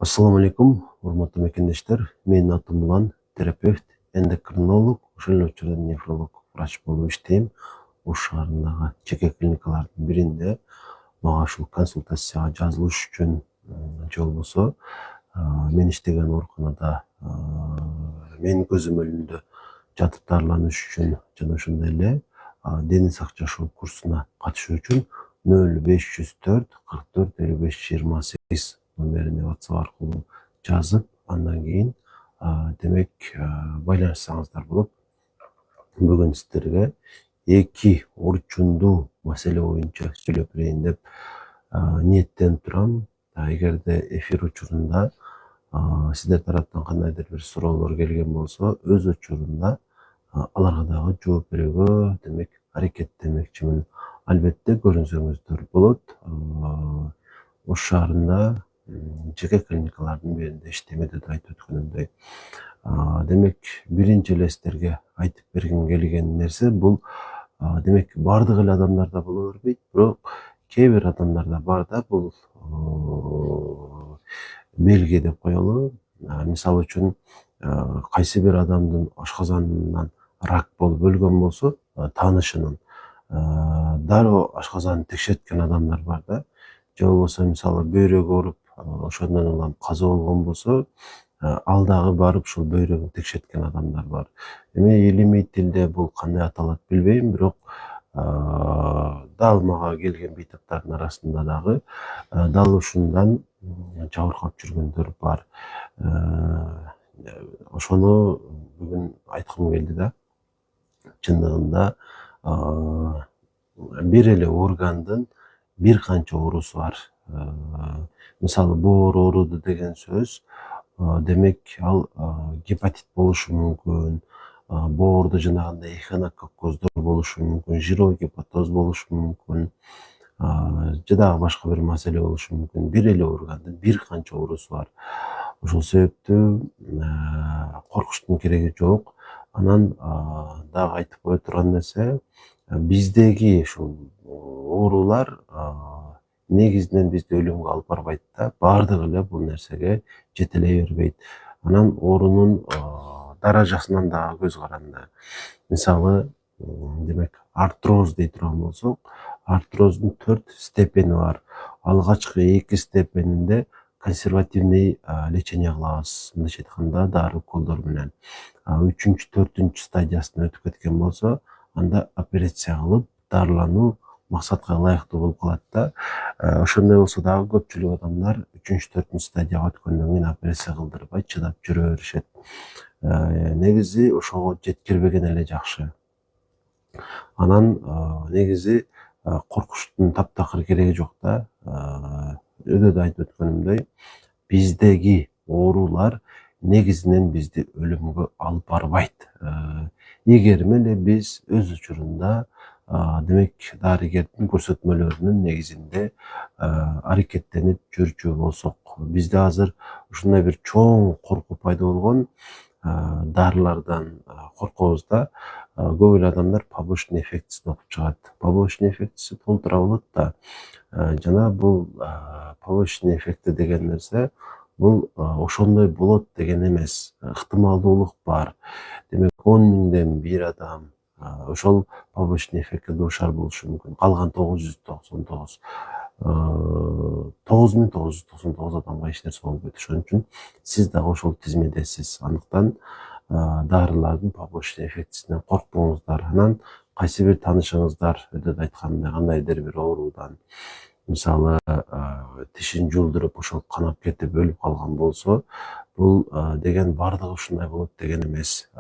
Assalamu alaikum, урматтуу мекендештер. Менин атым Улан, терапевт, эндокринолог, ошол учурда нефролог, врач болуп иштейм. Ош шаарындагы жеке клиникалардын биринде мага ушул консультацияга жазылыш үчүн же болбосо мен иштеген ооруканада менин көзүм önүндө жатып дарыланыш үчүн жана ошондой эле дени сак жашоо курсуна катышуу үчүн 0504 44 55 28 номерине WhatsApp аркылуу жазып, андан кийин демек байланышсаңыздар болот. Бүгүн сиздерге эки орчундуу маселе боюнча сүйлөп берейин деп ниеттенип турам. Эгерде эфир учурунда сиздер тараптан кандайдыр бир суроолор келген болсо, өз учурунда аларга дагы жооп берүүгө демек аракеттенмекчимин. Албетте көрүнсөңүздөр болот. Ош шаарында жеке клиникалардын биринде иштейм деп айтып өткөнүмдөй. Демек биринчи эле сиздерге айтып бергим келген нерсе бул демек бардык эле адамдарда боло бербейт, бирок кээ бир адамдарда бар да, бул белги деп коелу. Мисалы үчүн кайсы бир адамдын ашказанынан рак болуп өлгөн болсо, таанышынын дароо ашказанын текшерткен адамдар бар да. Же болбосо мисалы бөйрөгү ооруп, ошондон улам каза болгон болсо, ал дагы барып ушул бөйрөгүн текшерткен адамдар бар. Эми илимий тилде бул кандай аталат билбейм, бирок дал мага келген бейтаптардын арасында дагы дал ушундан жабыркап жүргөндөр бар. Ошону бүгүн айткым келди да. Чындыгында бир эле органдын бир канча оорусу бар. Мисалы боор ооруду деген сөз, демек ал гепатит болушу мүмкүн, боордо жанагындай эхинококкоздор болушу мүмкүн, жировой гепатоз болушу мүмкүн, же дагы башка бир маселе болушу мүмкүн. Бир эле органдын бир канча оорусу бар. Ошол себептүү коркуштун кереги жок. Анан дагы айтып кое турган нерсе, биздеги ушул оорулар негизинен бизди өлүмгө алып барбайт да. Бардыгы эле бул нерсеге жетелей бербейт. Анан оорунун даражасынан дагы көз каранды. Мисалы, демек артроз дей турган болсок, артроздун 4 степени бар. Алгачкы 2 степенинде консервативный лечение кылабыз. Мындайча айтканда, дары уколдор менен. 3-4 стадиясына өтүп кеткен болсо, анда операция кылып, дарылануу максатка ылайыктуу болуп калат да. Ошондой болсо дагы көпчүлүк адамдар 3-4 стадияга өткөндөн кийин операция кылдырбай чыдап жүрө беришет. Негизи ошого жеткирбеген эле жакшы. Анан негизи коркуштун таптакыр кереги жок да. Өйдө айтып өткөнүмдөй, биздеги оорулар негизинен бизди өлүмгө алып барбайт. Эгер эле биз өз учурунда демек дарыгердин көрсөтмөлөрүнүн негизинде аракеттенип жүрчү болсок, бизде азыр ушундай бир чоң коркуу пайда болгон, дарылардан коркобуз да. Көп эле адамдар побочный эффектисин окуп чыгат. Побочный эффектиси толтура болот да. Жана бул побочный эффекти деген нерсе бул ошондой болот деген эмес. Ыктымалдуулук бар. Демек 10 миңден бир адам ошол побочный эффектке дуушар болушу мүмкүн. Калган 999 9999 адамга эч нерсе болбойт. Ошон үчүн сиз дагы ошол тизмедесиз. Андыктан дарылардын побочный эффектисинен коркпоңуздар. Анан кайсы бир таанышыңыздар өтөт айткандай кандайдыр бир оорудан, мисалы тишин жулдуруп ошол канап кетип өлүп калган болсо, бул деген бардыгы ушундай болот деген эмес.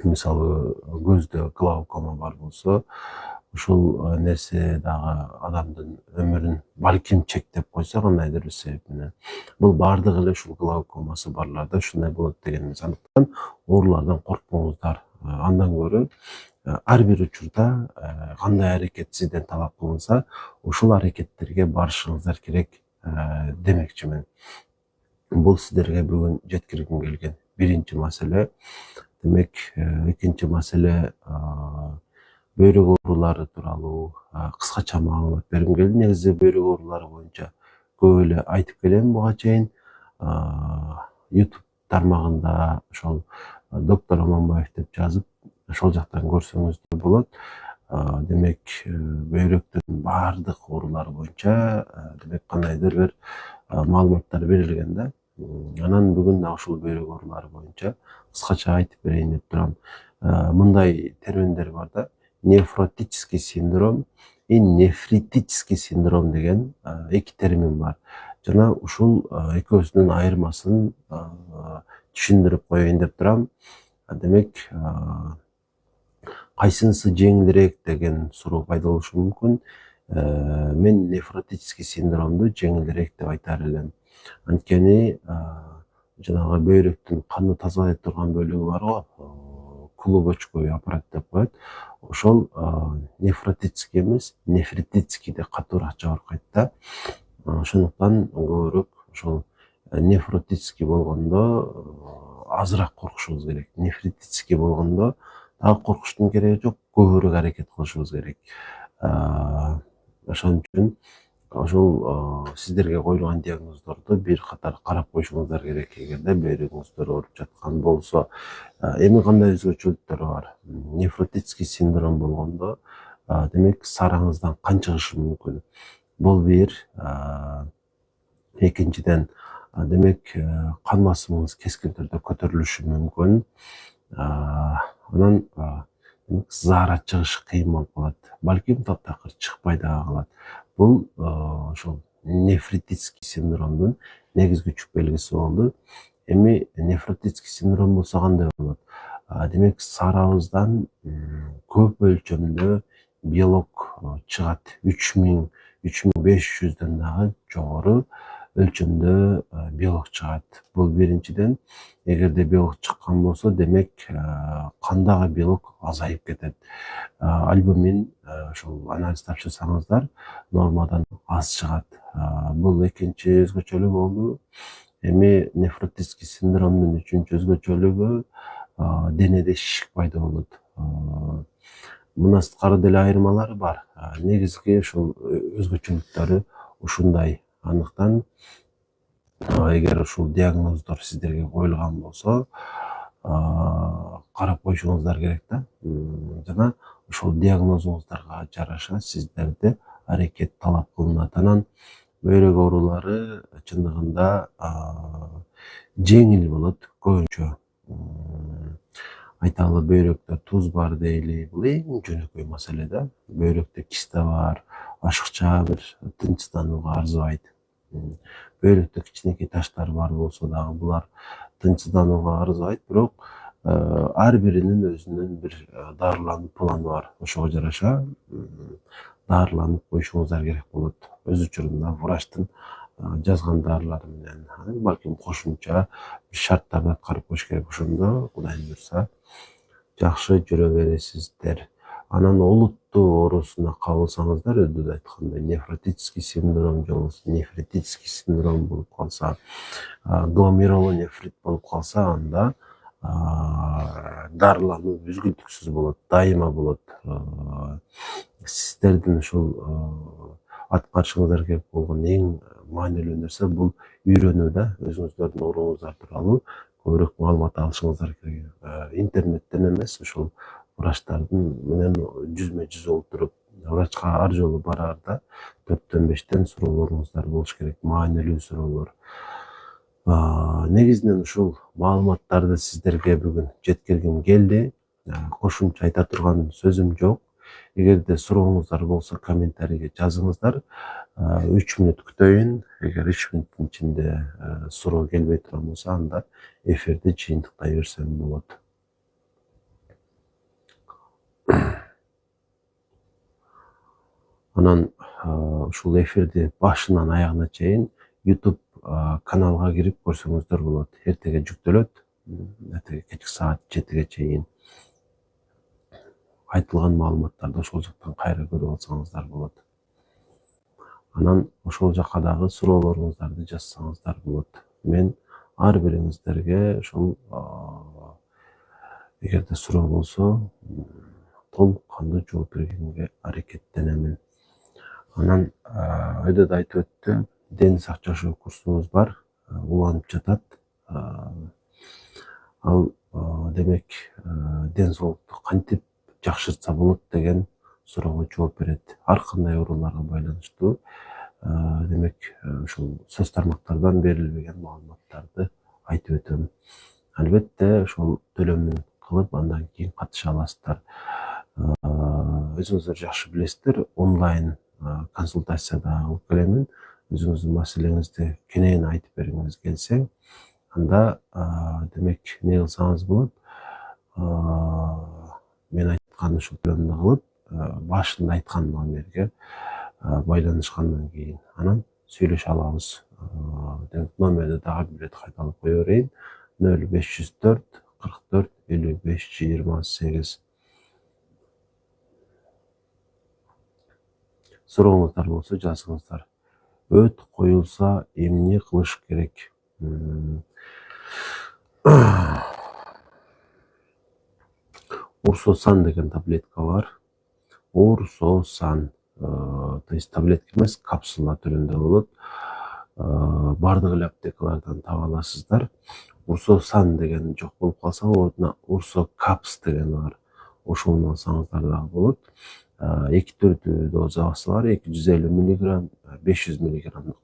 Мисалы көздө глаукома бар болсо, ушул нерсе дагы адамдын өмүрүн балким чектеп койсо кандайдыр бир себеп менен, бул бардыгы эле ушул глаукомасы барларда ушундай болот деген эмес. Андыктан оорулардан коркпоңуздар. Андан көрө ар бир учурда кандай аракет сизден талап кылынса, ушул аракеттерге барышыңыздар керек демекчимин. Бул сиздерге бүгүн жеткиргим келген биринчи маселе. Демек, экинчи маселе бөйрөк оорулары тууралуу кыскача маалымат бергим келди. Негизи бөйрөк оорулары боюнча көп эле айтып келем буга чейин. YouTube тармагында ошол доктор Аманбаев деп жазып, ошол жактан көрсөңүздөр болот. Демек, бөйрөктүн баардык оорулары боюнча демек кандайдыр бир маалыматтар берилген да. Анан бүгүн дагы ушул бөйрөк оорулары боюнча кыскача айтып берейин деп турам. Мындай терминдер бар да: нефротический синдром и нефритический синдром деген эки термин бар. Жана ушул экөөсүнүн айырмасын түшүндүрүп коеюн деп турам. Демек, кайсынысы жеңилирээк деген суроо пайда болушу мүмкүн. Мен нефротический синдромду жеңилирээк деп айтар элем. Анткени жанагы бөйрөктүн канды тазалай турган бөлүгү бар го, клубочковый аппарат деп коет. Ошол нефротический эмес, нефритический деп катуураак жабыркайт да. Ошондуктан көбүрөөк ошол нефротический болгондо азыраак коркушубуз керек. Нефритический болгондо дагы коркуштун кереги жок, көбүрөөк аракет кылышыбыз керек. Ошон үчүн ошол сиздерге коюлган диагноздорду бир катар карап коюшуңуздар керек, эгерде бөйрөгүңүздөр ооруп жаткан болсо. Эми кандай өзгөчөлүктөр бар? Нефротический синдром болгондо, демек сараңыздан кан чыгышы мүмкүн. Бул бир. Экинчиден, демек кан басымыңыз кескин түрдө көтөрүлүшү мүмкүн. Анан заара чыгышы кыйын болуп калат. Балким таптакыр чыкпай дагы калат. Бул ошол нефритический синдромдун негизги күч белгиси болду. Эми нефротический синдром болсо кандай болот? Демек саарабыздан көп өлчөмдө белок чыгат. 3500дөн дагы жогору өлчөмдө белок чыгат. Бул биринчиден. Эгерде белок чыккан болсо, демек кандагы белок азайып кетет. Альбумин ошол анализ тапшырсаңыздар, нормадан аз чыгат. Бул экинчи өзгөчөлүгү болду. Эми нефротический синдромдун үчүнчү өзгөчөлүгү денеде шишик пайда болот. Мына сырткары деле айырмалары бар. Негизги ошол өзгөчөлүктөрү ушундай. Андыктан эгер ушул диагноздор сиздерге коюлган болсо, карап коюшуңуздар керек да. Жана ошол диагнозуңуздарга жараша сиздерде аракет талап кылынат. Анан бөйрөк оорулары чындыгында жеңил болот көбүнчө. Айталы, бөйрөктө туз бар дейли. Бул эң жөнөкөй маселе да. Бөйрөктө киста бар, ашыкча бир тынчсызданууга арзыбайт. Бөйрөктө кичинекей таштар бар болсо дагы булар тынчсызданууга арзыбайт, бирок ар биринин өзүнүн бир дарылануу планы бар. Ошого жараша дарыланып коюшуңуздар керек болот. Өз учурунда врачтын жазган дарылары менен, балким кошумча шарттарды аткарып коюш керек. Ошондо Кудайым буйрса жакшы жүрө бересиздер. Анан олуттуу оорусуна кабылсаңыздар, өдүдө айткандай, нефротический синдром же болбосо нефритический синдром болуп калса, гломерулонефрит болуп калса, анда дарылануу үзгүлтүксүз болот, дайыма болот. Сиздердин ушул аткарышыңыздар керек болгон эң маанилүү нерсе бул үйрөнүү да. Өзүңүздөрдүн ооруңуздар тууралуу көбүрөөк маалымат алышыңыздар керек. Интернеттен эмес, ошол врачтардын менен жүзмө жүз олтуруп, врачка ар жолу бараарда 4-5 суроолоруңуздар болуш керек, маанилүү суроолор. Негизинен ушул маалыматтарды сиздерге бүгүн жеткиргим келди. Кошумча айта турган сөзүм жок. Эгерде сурооңуздар болсо, комментарийге жазыңыздар. 3 мүнөт күтөйүн. Эгер 3 мүнөттүн ичинде суроо келбей турган болсо, анда эфирди жыйынтыктай берсем болот. Анан ушул эфирди башынан аягына чейин YouTube каналга кирип көрсөңүздөр болот. Эртеге жүктөлөт. Эртеге кечки саат 7ге чейин айтылган маалыматтарды ошол жактан кайра көрүп алсаңыздар болот. Анан ошол жакка дагы суроолоруңуздарды жазсаңыздар болот. Мен ар бириңиздерге ошол эгерде суроо болсо, толук кандуу жооп бергенге аракеттенемин. Анан өйдөдө айтып өттү, ден сак жашоо курсубуз бар, уланып жатат. Ал демек ден соолукту кантип жакшыртса болот деген суроого жооп берет. Ар кандай ооруларга байланыштуу демек ушул сөз тармактардан берилбеген маалыматтарды айтып өтөм. Албетте ошол төлөмүн кылып андан кийин катыша аласыздар. Өзүңүздөр жакшы билесиздер, онлайн консультацияда алып келемин. Өзүңүздүн маселеңизди кенен айтып бергиңиз келсе, анда демек эмне кылсаңыз болот? Мен айткан ушул төлөмдү кылып, башында айткан номерге байланышкандан кийин анан сүйлөшө алабыз. Демек номерди дагы бир ирет кайталап кое берейин. 0504 44 55 28. Сурооңуздар болсо жазыңыздар. Өт коюлса эмне кылыш керек? Урсосан деген таблетка бар. Урсосан, то есть таблетка эмес, капсула түрүндө болот. Бардык эле аптекалардан таба аласыздар. Урсосан деген жок болуп калса, ордуна урсокапс деген бар. Ошону алсаңыздар дагы болот. 2 түрдүү дозасы бар. 250 мг, 500 мг.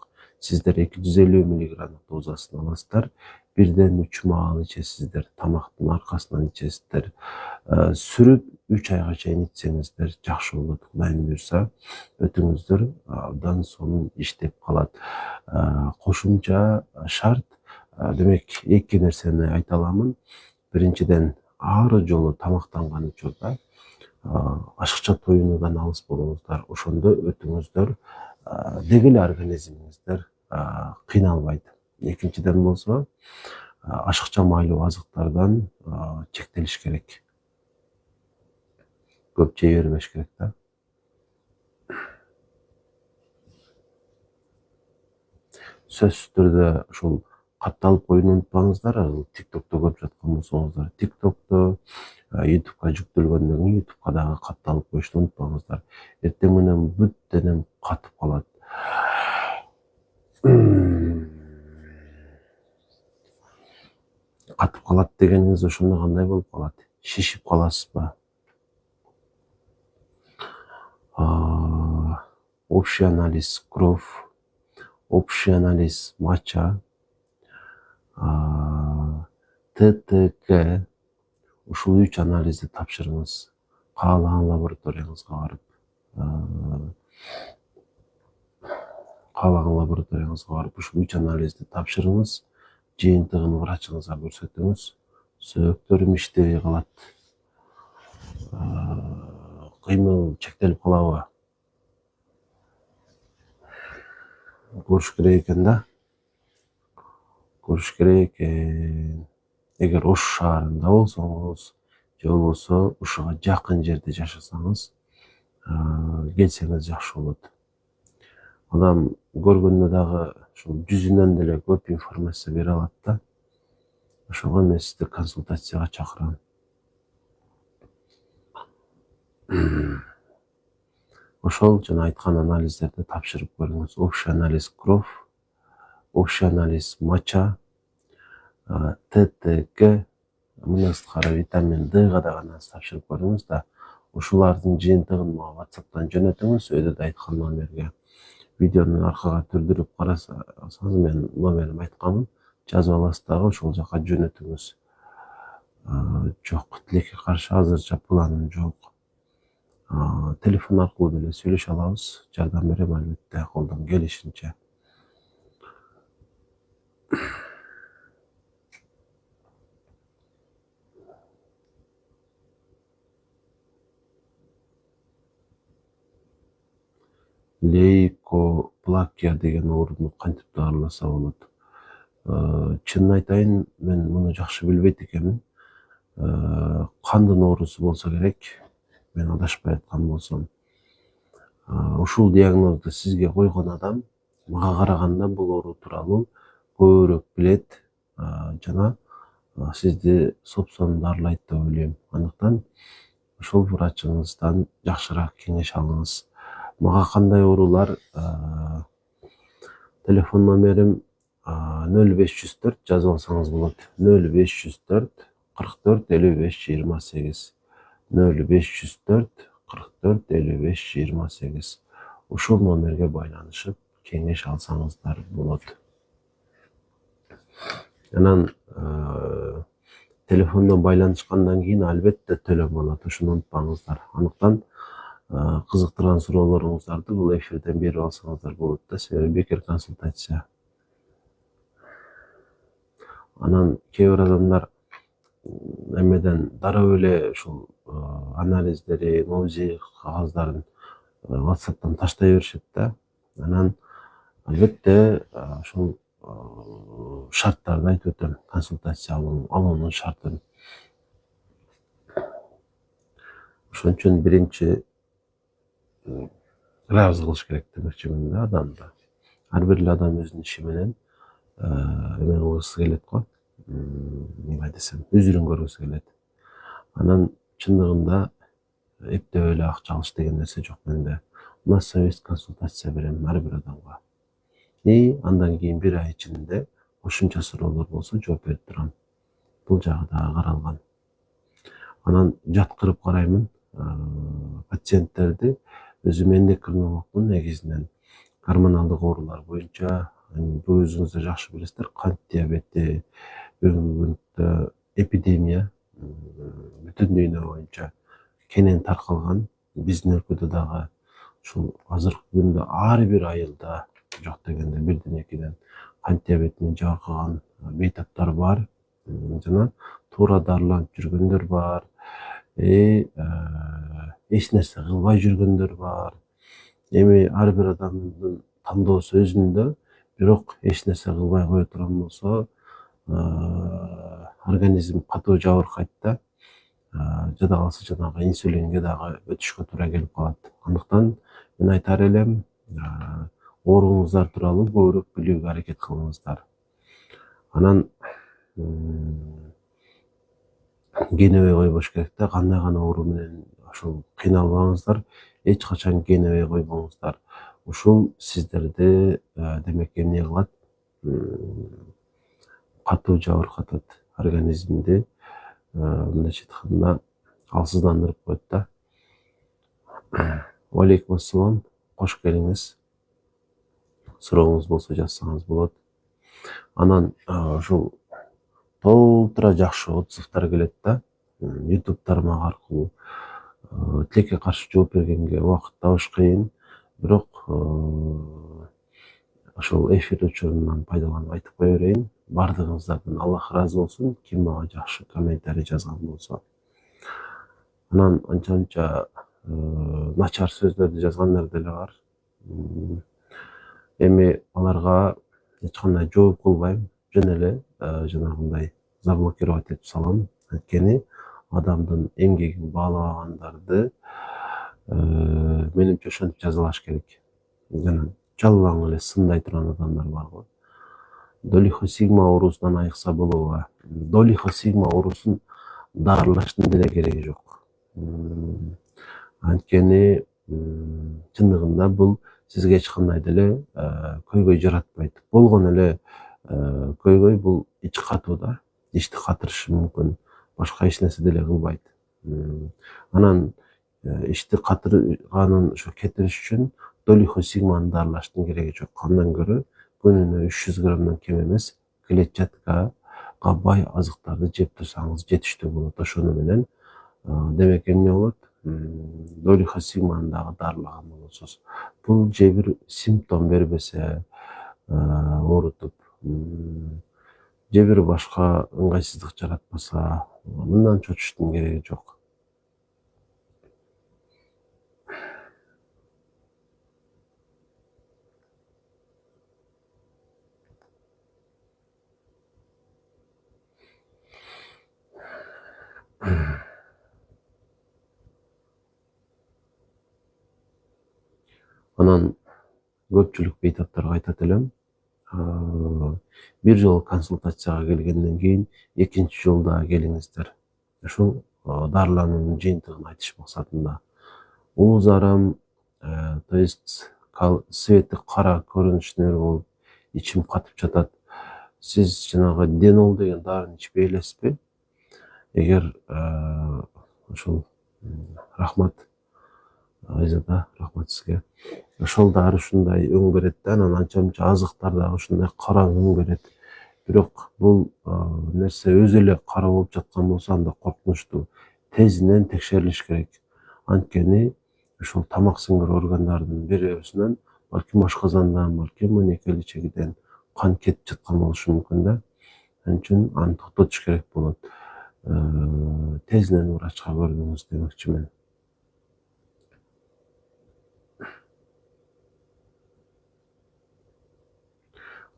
Сиздер 250 мг дозасын аласыздар. 1-3 маал ичесиздер. Тамактын аркасынан ичесиздер. Сүрүп 3 айга чейин ичсеңиздер жакшы болот. Кудайым буйрса, өтүңүздөр абдан сонун иштеп калат. Кошумча шарт, демек 2 нерсени айта аламын. Биринчиден, ар жолу тамактанган учурда ашыкча тоюнуудан алыс болуңуздар. Ошондо өтүңүздөр деги эле организмиңиздер кыйналбайт. Экинчиден болсо, ашыкча майлуу азыктардан чектелиш керек. Көп жей бербеш керек да. Сөзсүз түрдө ушул катталып коюуну унутпаңыздар. TikTok'то көрүп жаткан болсоңуздар, TikTok'то, YouTube'га жүктөлгөндөн кийин YouTube'га дагы катталып коюшту унутпаңыздар. Эртең менен бүт денем катып калат. Катып калат дегениңиз ошондо кандай болуп калат? Шишип каласызбы? Общий анализ кровь, общий анализ моча, ТТК, ушул 3 анализди тапшырыңыз. Каалаган лабораторияңызга барып, ушул 3 анализди тапшырыңыз. Жыйынтыгын врачыңызга көрсөтүңүз. Сөөктөрүм иштебей калат. Кыймыл чектелип калабы? Көрүш керек экен да. Көрүш керек экен. Эгер Ош шаарында болсоңуз, же болбосо ушуга жакын жерде жашасаңыз, келсеңиз жакшы болот. Адам көргөндө дагы ушул жүзүнөн деле көп информация бере алат да. Ошого мен сизди консультацияга чакырам. Ошол жана айткан анализдерди тапшырып көрүңүз. Общий анализ кровь, общий анализ моча, ТТК, мындан сырткары витамин Д'га дагы анализ тапшырып көрүңүз да. Ушулардын жыйынтыгын мага WhatsApp'тан жөнөтүңүз, өйдө айткан номерге. Видеону аркага түрдүрүп карасаңыз, мен номерим айтканмын, жазып аласыз дагы ошол жака жөнөтүңүз. Жок, тилекке каршы азырча планым жок. Телефон аркылуу деле сүйлөшө алабыз. Жардам берем албетте, колдон келишинче. Лейкоплакия деген ооруну кантип даарыласа болот? Чынын айтайын, мен муну жакшы билбейт экенмин. Кандын оорусу болсо керек, мен адашпай аткан болсом. Ушул диагнозду сизге койгон адам мага караганда бул оору тууралуу көбүрөөк билет жана сизди сопсон дарылайт деп ойлойм. Андыктан ошол врачыңыздан жакшыраак кеңеш алыңыз. Мага кандай оорулар Telefon номерим 0504 жазып алсаңыз болот. 0504 44 55 28. 0504 44 55 28. Ушул номерге байланышып кеңеш алсаңыздар болот. Анан телефондон байланышкандан кийин албетте төлөм болот. Ушуну унутпаңыздар. Андыктан кызыктырган суроолоруңуздарды бул эфирден берип алсаңыздар болот да, себеби бекер консультация. Анан кээ бир адамдар эмеден дароо эле ушул анализдери, УЗИ кагаздарын WhatsApp'тан таштай беришет да. Анан албетте ушул шарттарды айтып өтөм, консультация алуунун шартын. Ошон үчүн биринчи ыраазы кылыш керек демекчимин да адамды. Ар бир эле адам өзүнүн иши менен эме кылгысы келет го. Эмне десем, үзүрүн көргүсү келет. Анан чындыгында эптеп эле акча алыш деген нерсе жок менде. У нас есть консультация берем ар бир адамга. Андан кийин бир ай ичинде кошумча суроолор болсо жооп берип турам. Бул жагы дагы каралган. Анан жаткырып караймын пациенттерди. Өзүм эндокринологмун негизинен. Гормоналдык оорулар боюнча, бул өзүңүздөр жакшы билесиздер, кант диабети, бүгүнкү күндө эпидемия бүтүн дүйнө боюнча кенен таркалган. Биздин өлкөдө дагы ушул азыркы күндө ар бир айылда жок дегенде бирден экиден кант диабетинин жабыркаган бейтаптары бар. Жана туура дарыланып жүргөндөр бар. Эч нерсе кылбай жүргөндөр бар. Эми ар бир адамдын тандоосу өзүндө, бирок эч нерсе кылбай кое турган болсо, организм катуу жабыркайт да. Жада калса жанагы инсулинге дагы өтүшкө туура келип калат. Андыктан мен айтар элем, ооруңуздар тууралуу көбүрөөк билүүгө аракет кылыңыздар. Анан кенебей койбош керек да, кандай гана оору менен ошол кыйналбаңыздар, эч качан кенебей койбоңуздар. Ушул сиздерди демек эмне кылат? Катуу жабыркатат организмди, мындайча айтканда алсыздандырып коет да. Алейкум ассалам, кош келиңиз. Сурооңуз болсо жазсаңыз болот. Анан ушул толтура жакшы отзывдар келет да. YouTube тармак аркылуу тилекке каршы жооп бергенге убакыт табыш кыйын, бирок ошол эфир учурунан пайдаланып айтып кое берейин. Бардыгыңыздардан Аллах ыраазы болсун, ким мага жакшы комментарий жазган болсо. Анан анча-мынча начар сөздөрдү жазгандар деле бар. Эми аларга эч кандай жооп кылбайм, жөн эле жанагындай заблокировать этип салам. Анткени адамдын эмгегин баалабагандарды менимче ошентип жазалаш керек. Жана жалаң эле сындай турган адамдар бар го. Долихосигма оорусунан айыкса болобу? Долихосигма оорусун дарылаштын деле кереги жок. Анткени чындыгында бул сизге эч кандай деле көйгөй жаратпайт. Болгон эле көйгөй бул ич катуу да, ичти катырышы мүмкүн. Башка эч нерсе деле кылбайт. Анан ичти катырганын ошо кетириш үчүн долихосигманы дарылаштын кереги жок. Андан көрө күнүнө 300 граммдан кем эмес клетчаткага бай азыктарды жеп турсаңыз жетиштүү болот. Ошону менен демек эмне болот? Долихосигманы дагы дарылаган болосуз. Бул же бир симптом бербесе, оорутуп, же бир башка ыңгайсыздык жаратпаса, мындан чочуштун кереги жок. Анан көпчүлүк бейтаптарга айтат элем, бир жолу консультацияга келгенден кийин экинчи жолу дагы келиңиздер. Ушул дарылануунун жыйынтыгын айтыш максатында. Улуу зарым, то есть свети кара көрүнүшүнө болуп ичим катып жатат. Сиз жанагы Денол деген дарыны ичпей элесизби? Эгер ошол рахмат Айзада, рахмат сизге. Ошол дары ушундай өң берет да, анан анча мынча азыктар дагы ушундай кара өң берет. Бирок бул нерсе өзү эле кара болуп жаткан болсо анда коркунучтуу. Тезинен текшерилиш керек. Анткени ушул тамак сиңирүү органдардын бирөөсүнөн, балким ашказандан, балким мынекей чегиден кан кетип жаткан болушу мүмкүн да. Анын үчүн аны токтотуш керек болот. Тезинен врачка көрүнүңүз демекчимин.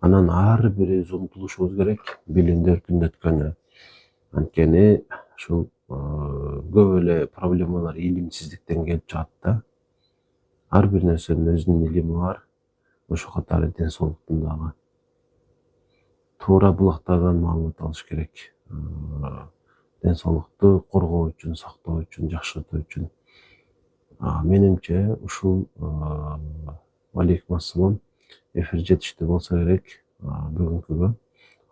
Анан ар бирибиз умтулушубуз керек билимди өркүндөткөнгө. Анткени ушул көп эле проблемалар илимсиздиктен келип чыгат да. Ар бир нерсенин өзүнүн илими бар. Ошол катары ден соолуктун дагы. Туура булактардан маалымат алыш керек. Ден соолукту коргоо үчүн, сактоо үчүн, жакшыртуу үчүн. Менимче ушул Алейкум ассалам эфир жетиштүү болсо керек бүгүнкүгө.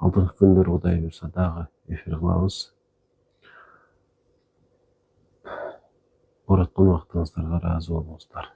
Алдыңкы күндөр Кудай буйрса дагы эфир кылабыз. Коруткун убактыңыздарга ыраазы болуңуздар.